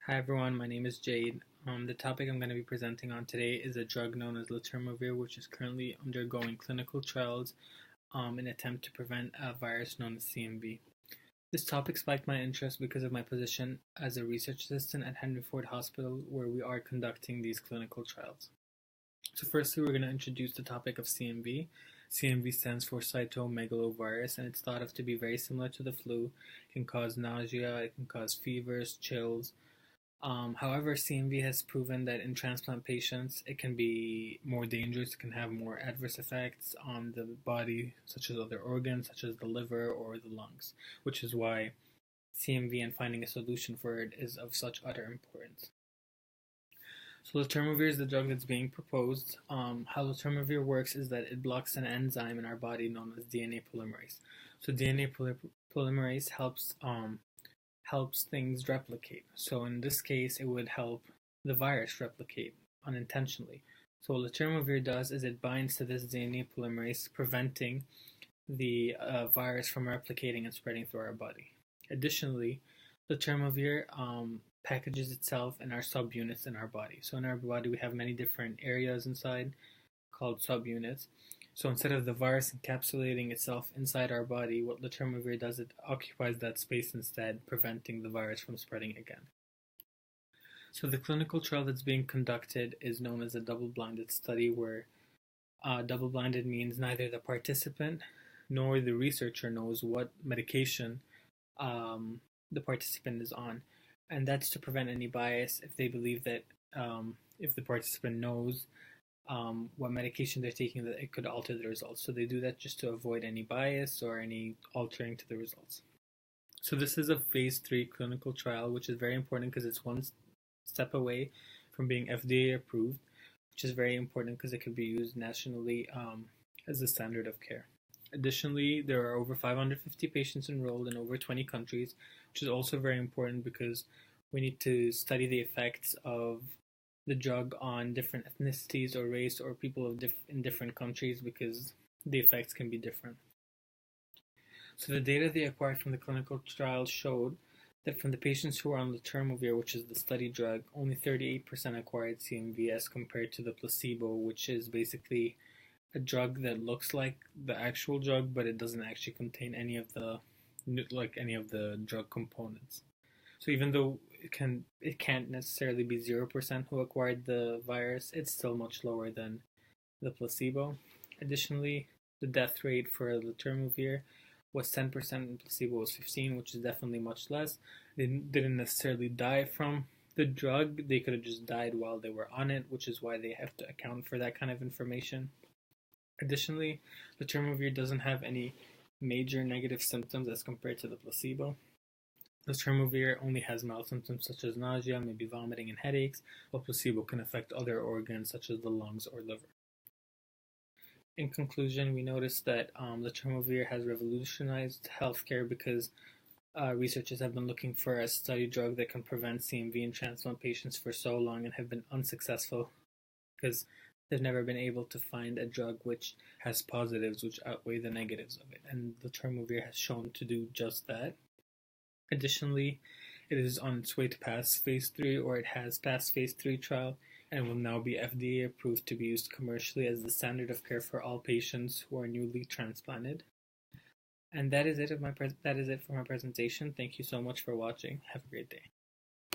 Hi everyone, my name is Jade. The topic I'm going to be presenting on today is a drug known as Letermovir, which is currently undergoing clinical trials in an attempt to prevent a virus known as CMV. This topic spiked my interest because of my position as a research assistant at Henry Ford Hospital, where we are conducting these clinical trials. So firstly, we're going to introduce the topic of CMV. CMV stands for cytomegalovirus, and it's thought of to be very similar to the flu. It can cause nausea, it can cause fevers, chills. However, CMV has proven that in transplant patients, it can be more dangerous, it can have more adverse effects on the body, such as other organs, such as the liver or the lungs, which is why CMV and finding a solution for it is of such utter importance. So Letermovir is the drug that's being proposed. How Letermovir works is that it blocks an enzyme in our body known as DNA polymerase. So DNA polymerase helps things replicate. So in this case, it would help the virus replicate unintentionally. So what Letermovir does is it binds to this DNA polymerase, preventing the virus from replicating and spreading through our body. Additionally, Letermovir packages itself in our subunits in our body. So in our body, we have many different areas inside called subunits. So instead of the virus encapsulating itself inside our body, what Letermovir does, it occupies that space instead, preventing the virus from spreading again. So the clinical trial that's being conducted is known as a double-blinded study, where double-blinded means neither the participant nor the researcher knows what medication the participant is on. And that's to prevent any bias if they believe that if the participant knows what medication they're taking, that it could alter the results. So they do that just to avoid any bias or any altering to the results. So this is a phase 3 clinical trial, which is very important because it's one step away from being FDA approved, which is very important because it could be used nationally as the standard of care. Additionally, there are over 550 patients enrolled in over 20 countries, which is also very important because we need to study the effects of the drug on different ethnicities or race or people in different countries, because the effects can be different. So the data they acquired from the clinical trials showed that from the patients who were on Letermovir, which is the study drug, only 38% acquired CMV as compared to the placebo, which is basically a drug that looks like the actual drug, but it doesn't actually contain any of the drug components. So even though it can't necessarily be 0% who acquired the virus, it's still much lower than the placebo. Additionally, the death rate for Letermovir was 10% and placebo was 15%, which is definitely much less. They didn't necessarily die from the drug, they could have just died while they were on it, which is why they have to account for that kind of information. Additionally, Letermovir doesn't have any major negative symptoms as compared to the placebo. Letermovir only has mild symptoms such as nausea, maybe vomiting and headaches, while placebo can affect other organs such as the lungs or liver. In conclusion, we noticed that Letermovir has revolutionized healthcare because researchers have been looking for a study drug that can prevent CMV in transplant patients for so long and have been unsuccessful because they've never been able to find a drug which has positives which outweigh the negatives of it, and Letermovir has shown to do just that. Additionally, it is on its way to pass phase 3, or it has passed phase 3 trial, and will now be FDA approved to be used commercially as the standard of care for all patients who are newly transplanted. And that is it for my presentation. Thank you so much for watching. Have a great day.